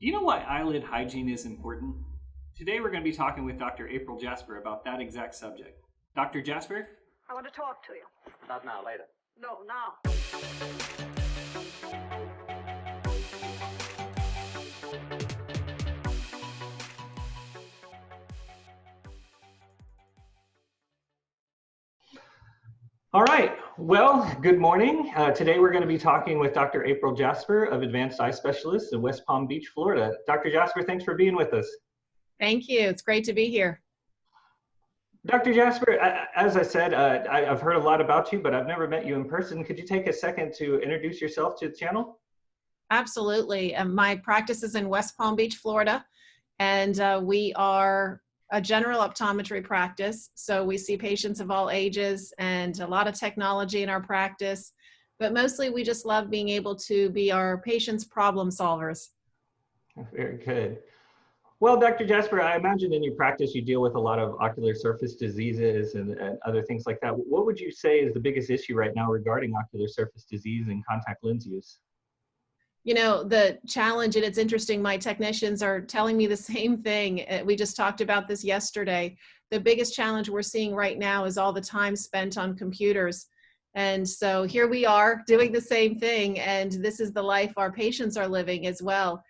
You know why eyelid hygiene is important? Today we're going to be talking with Dr. April Jasper about that exact subject. Dr. Jasper? I want to talk to you. Not now, later. No, now. All right. Well, good morning. Today we're going to be talking with Dr. April Jasper of Advanced Eye Specialists in West Palm Beach, Florida. Dr. Jasper, thanks for being with us. Thank you. It's great to be here. Dr. Jasper, as I said, I've heard a lot about you, but I've never met you in person. Could you take a second to introduce yourself to the channel? Absolutely. My practice is in West Palm Beach, Florida, and we are a general optometry practice. So we see patients of all ages and a lot of technology in our practice, but mostly we just love being able to be our patients' problem solvers. Very good. Well, Dr. Jasper, I imagine in your practice you deal with a lot of ocular surface diseases and other things like that. What would you say is the biggest issue right now regarding ocular surface disease and contact lens use? You know, the challenge, and it's interesting, my technicians are telling me the same thing. We just talked about this yesterday. The biggest challenge we're seeing right now is all the time spent on computers. And so here we are doing the same thing, and this is the life our patients are living as well.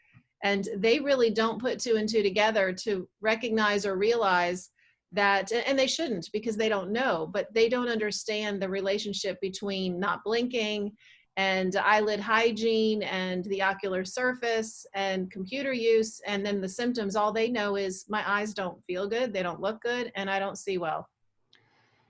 And they really don't put two and two together to recognize or realize that, and they shouldn't because they don't know, but they don't understand the relationship between not blinking and eyelid hygiene and the ocular surface and computer use, and then the symptoms. All they know is my eyes don't feel good, they don't look good, and I don't see well.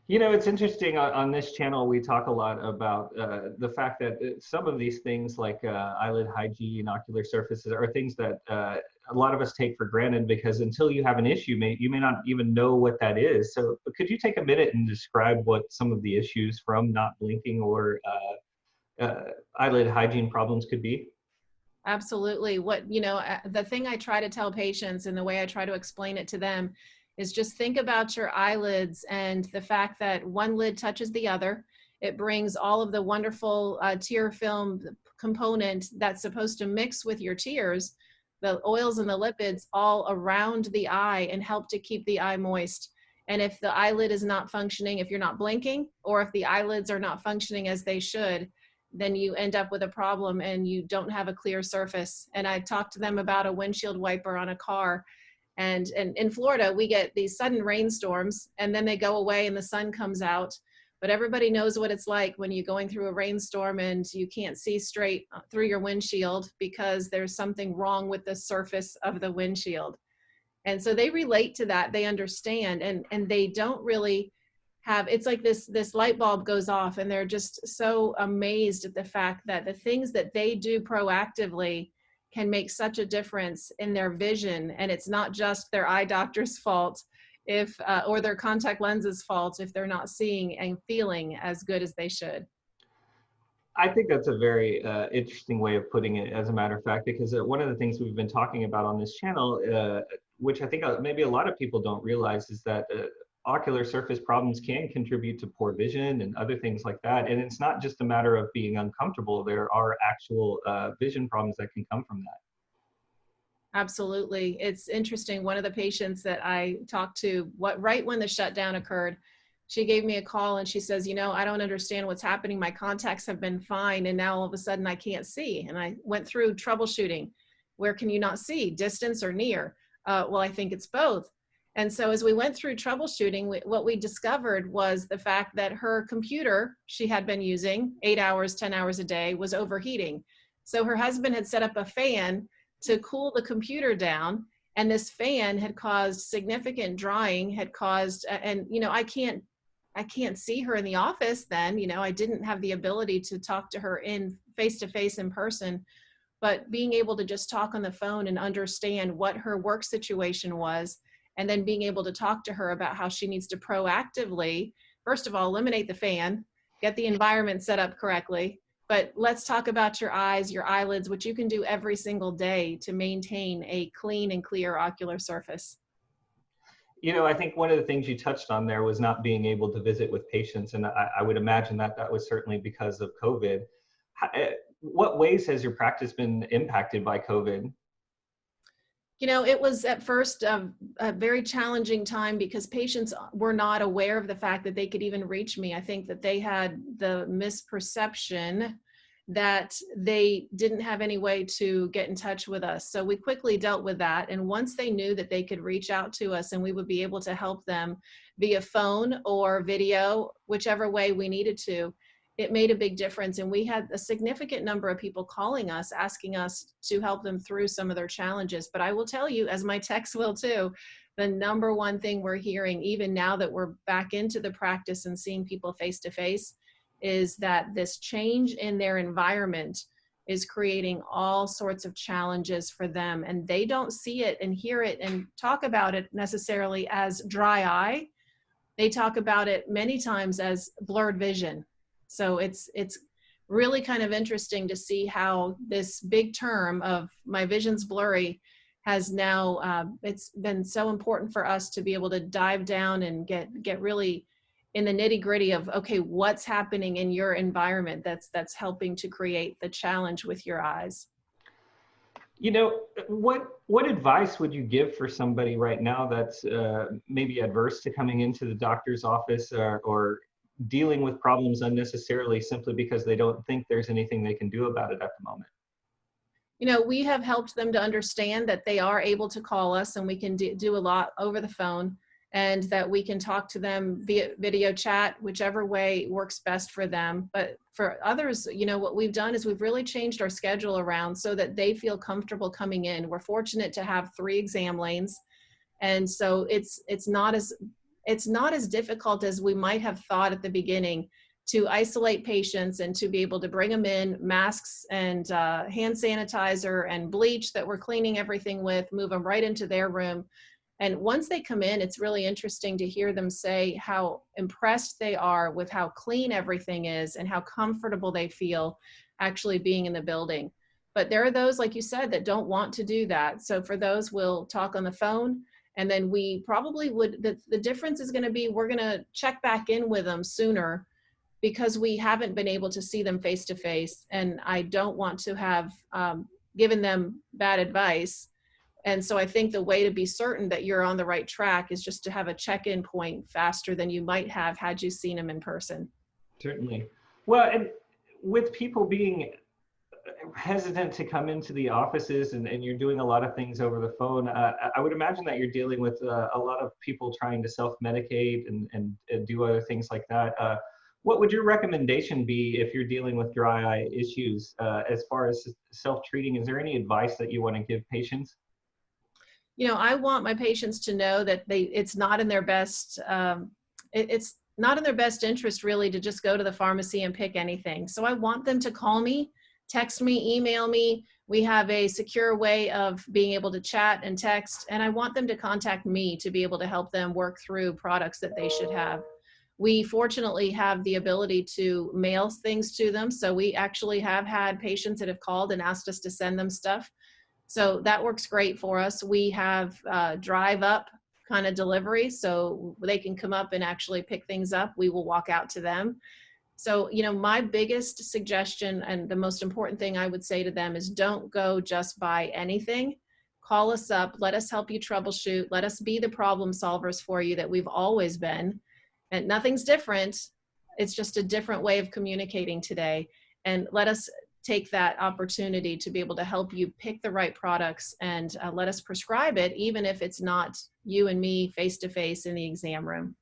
You know, it's interesting on this channel, we talk a lot about the fact that some of these things like eyelid hygiene, ocular surfaces are things that a lot of us take for granted because until you have an issue, you may not even know what that is. So could you take a minute and describe what some of the issues from not blinking or eyelid hygiene problems could be? Absolutely. The thing I try to tell patients and the way I try to explain it to them is just think about your eyelids and the fact that one lid touches the other. It brings all of the wonderful tear film component that's supposed to mix with your tears, the oils and the lipids all around the eye and help to keep the eye moist. And if the eyelid is not functioning, if you're not blinking, or if the eyelids are not functioning as they should, then you end up with a problem and you don't have a clear surface. And I talked to them about a windshield wiper on a car. And in Florida, we get these sudden rainstorms and then they go away and the sun comes out. But everybody knows what it's like when you're going through a rainstorm and you can't see straight through your windshield because there's something wrong with the surface of the windshield. And so they relate to that, they understand, and they don't really it's like this light bulb goes off and they're just so amazed at the fact that the things that they do proactively can make such a difference in their vision. And it's not just their eye doctor's fault or their contact lenses fault if they're not seeing and feeling as good as they should. I think that's a very interesting way of putting it, as a matter of fact, because one of the things we've been talking about on this channel, which I think maybe a lot of people don't realize, is that ocular surface problems can contribute to poor vision and other things like that. And it's not just a matter of being uncomfortable. There are actual vision problems that can come from that. Absolutely. It's interesting. One of the patients that I talked to, right when the shutdown occurred, she gave me a call and she says, I don't understand what's happening. My contacts have been fine. And now all of a sudden I can't see. And I went through troubleshooting. Where can you not see? Distance or near? Well, I think it's both. And so as we went through troubleshooting, what we discovered was the fact that her computer she had been using 8 hours, 10 hours a day was overheating. So her husband had set up a fan to cool the computer down. And this fan had caused significant drying, and I can't see her in the office then. I didn't have the ability to talk to her in face-to-face in person, but being able to just talk on the phone and understand what her work situation was, and then being able to talk to her about how she needs to proactively, first of all, eliminate the fan, get the environment set up correctly, but let's talk about your eyes, your eyelids, which you can do every single day to maintain a clean and clear ocular surface. I think one of the things you touched on there was not being able to visit with patients. And I would imagine that was certainly because of COVID. What ways has your practice been impacted by COVID? You know, it was at first a very challenging time because patients were not aware of the fact that they could even reach me. I think that they had the misperception that they didn't have any way to get in touch with us. So we quickly dealt with that. And once they knew that they could reach out to us and we would be able to help them via phone or video, whichever way we needed to, it made a big difference. And we had a significant number of people calling us, asking us to help them through some of their challenges. But I will tell you, as my techs will too, the number one thing we're hearing, even now that we're back into the practice and seeing people face to face, is that this change in their environment is creating all sorts of challenges for them. And they don't see it and hear it and talk about it necessarily as dry eye. They talk about it many times as blurred vision. So it's really kind of interesting to see how this big term of my vision's blurry has now, it's been so important for us to be able to dive down and get really in the nitty gritty of, okay, what's happening in your environment that's helping to create the challenge with your eyes. You know, what advice would you give for somebody right now that's maybe adverse to coming into the doctor's office or dealing with problems unnecessarily simply because they don't think there's anything they can do about it at the moment? You know, we have helped them to understand that they are able to call us and we can do a lot over the phone, and that we can talk to them via video chat, whichever way works best for them. But for others, you know, what we've done is we've really changed our schedule around so that they feel comfortable coming in. We're fortunate to have 3 exam lanes. And so it's not as difficult as we might have thought at the beginning to isolate patients and to be able to bring them in, masks and hand sanitizer and bleach that we're cleaning everything with, move them right into their room. And once they come in, it's really interesting to hear them say how impressed they are with how clean everything is and how comfortable they feel actually being in the building. But there are those, like you said, that don't want to do that. So for those, we'll talk on the phone. And then we probably would, the difference is going to be, we're going to check back in with them sooner because we haven't been able to see them face to face. And I don't want to have given them bad advice. And so I think the way to be certain that you're on the right track is just to have a check-in point faster than you might have had you seen them in person. Certainly. Well, and with people being hesitant to come into the offices and you're doing a lot of things over the phone, I would imagine that you're dealing with a lot of people trying to self-medicate and do other things like that. What would your recommendation be if you're dealing with dry eye issues as far as self-treating? Is there any advice that you want to give patients? You know, I want my patients to know that it's not in their best, it's not in their best interest really to just go to the pharmacy and pick anything. So I want them to call me, text me, email me. We have a secure way of being able to chat and text, and I want them to contact me to be able to help them work through products that they should have. We fortunately have the ability to mail things to them. So we actually have had patients that have called and asked us to send them stuff. So that works great for us. We have drive up kind of delivery, so they can come up and actually pick things up. We will walk out to them. So, you know, my biggest suggestion and the most important thing I would say to them is don't go just buy anything. Call us up, let us help you troubleshoot, let us be the problem solvers for you that we've always been. And nothing's different. It's just a different way of communicating today. And let us take that opportunity to be able to help you pick the right products and let us prescribe it, even if it's not you and me face to face in the exam room.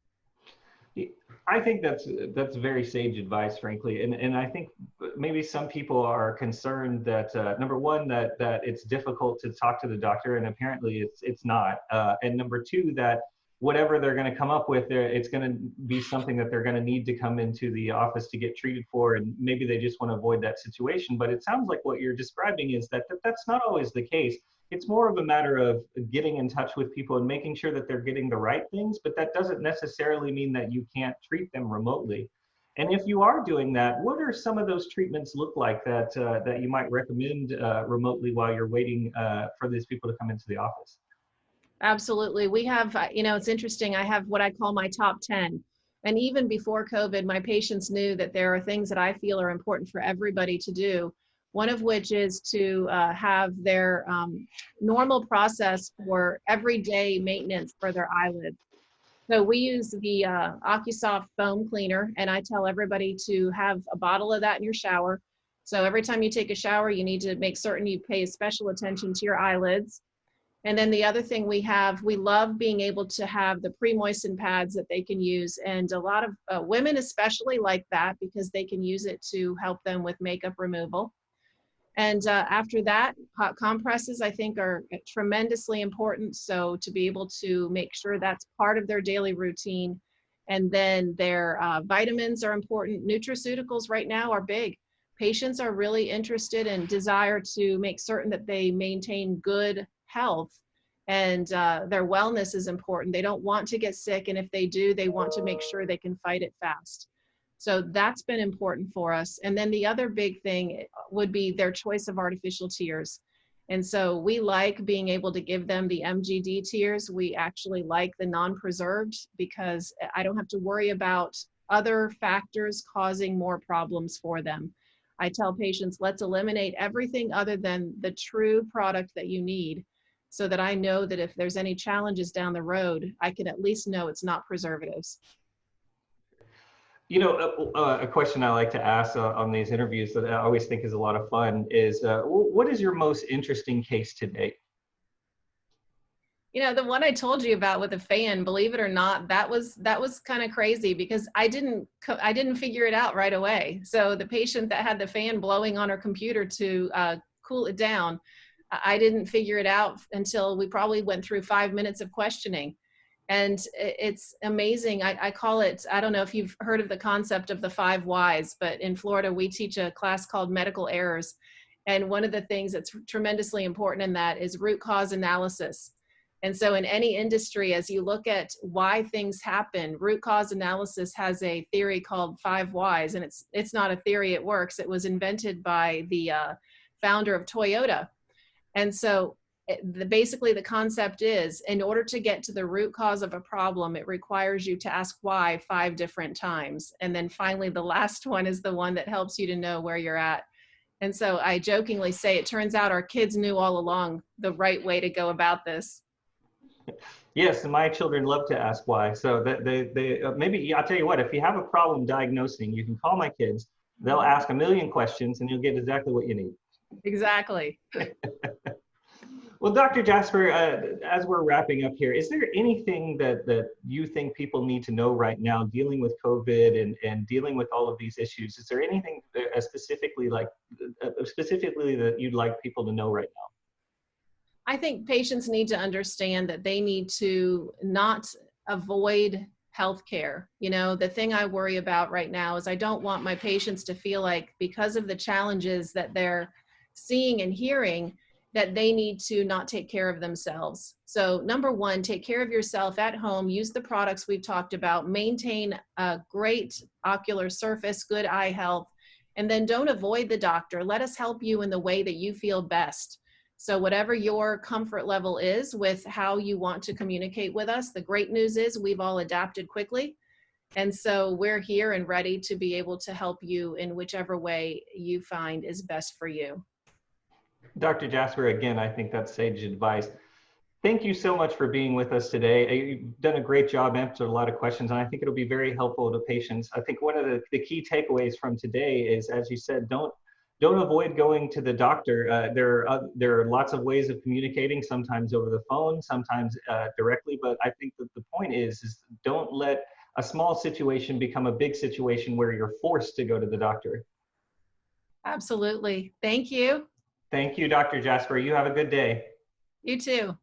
I think that's very sage advice, frankly, and I think maybe some people are concerned that number one, that it's difficult to talk to the doctor, and apparently it's not, and number two, that whatever they're going to come up with, it's going to be something that they're going to need to come into the office to get treated for, and maybe they just want to avoid that situation. But it sounds like what you're describing is that's not always the case. It's more of a matter of getting in touch with people and making sure that they're getting the right things, but that doesn't necessarily mean that you can't treat them remotely. And if you are doing that, what are some of those treatments look like that you might recommend remotely while you're waiting for these people to come into the office? Absolutely. We have, you know, it's interesting. I have what I call my top 10. And even before COVID, my patients knew that there are things that I feel are important for everybody to do. one of which is to have their normal process for everyday maintenance for their eyelids. So we use the OCuSOFT foam cleaner, and I tell everybody to have a bottle of that in your shower. So every time you take a shower, you need to make certain you pay special attention to your eyelids. And then the other thing we love being able to have the pre-moistened pads that they can use. And a lot of women especially like that because they can use it to help them with makeup removal. And after that, hot compresses, I think, are tremendously important. So to be able to make sure that's part of their daily routine. And then their vitamins are important. Nutraceuticals right now are big. Patients are really interested and desire to make certain that they maintain good health, and their wellness is important. They don't want to get sick. And if they do, they want to make sure they can fight it fast. So that's been important for us. And then the other big thing would be their choice of artificial tears. And so we like being able to give them the MGD tears. We actually like the non-preserved because I don't have to worry about other factors causing more problems for them. I tell patients, let's eliminate everything other than the true product that you need so that I know that if there's any challenges down the road, I can at least know it's not preservatives. You know, a question I like to ask on these interviews that I always think is a lot of fun is, what is your most interesting case to date? You know, the one I told you about with the fan, believe it or not, that was kind of crazy because I didn't figure it out right away. So the patient that had the fan blowing on her computer to cool it down, I didn't figure it out until we probably went through 5 minutes of questioning. And it's amazing. I call it, I don't know if you've heard of the concept of the 5 whys, but in Florida, we teach a class called medical errors. And one of the things that's tremendously important in that is root cause analysis. And so in any industry, as you look at why things happen, root cause analysis has a theory called 5 whys. And it's not a theory, it works. It was invented by the founder of Toyota. And so basically the concept is, in order to get to the root cause of a problem, it requires you to ask why 5 different times. And then finally, the last one is the one that helps you to know where you're at. And so I jokingly say, it turns out our kids knew all along the right way to go about this. Yes, and my children love to ask why. So that they maybe, I'll tell you what, if you have a problem diagnosing, you can call my kids. They'll ask a million questions and you'll get exactly what you need. Exactly. Well, Dr. Jasper, as we're wrapping up here, is there anything that you think people need to know right now dealing with COVID and dealing with all of these issues? Is there anything specifically that you'd like people to know right now? I think patients need to understand that they need to not avoid healthcare. You know, the thing I worry about right now is I don't want my patients to feel like because of the challenges that they're seeing and hearing, that they need to not take care of themselves. So number one, take care of yourself at home, use the products we've talked about, maintain a great ocular surface, good eye health, and then don't avoid the doctor. Let us help you in the way that you feel best. So whatever your comfort level is with how you want to communicate with us, the great news is we've all adapted quickly. And so we're here and ready to be able to help you in whichever way you find is best for you. Dr. Jasper, again, I think that's sage advice. Thank you so much for being with us today. You've done a great job, answered a lot of questions, and I think it'll be very helpful to patients. I think one of the key takeaways from today is, as you said, don't avoid going to the doctor. There are lots of ways of communicating, sometimes over the phone, sometimes directly, but I think that the point is don't let a small situation become a big situation where you're forced to go to the doctor. Absolutely. Thank you. Thank you, Dr. Jasper. You have a good day. You too.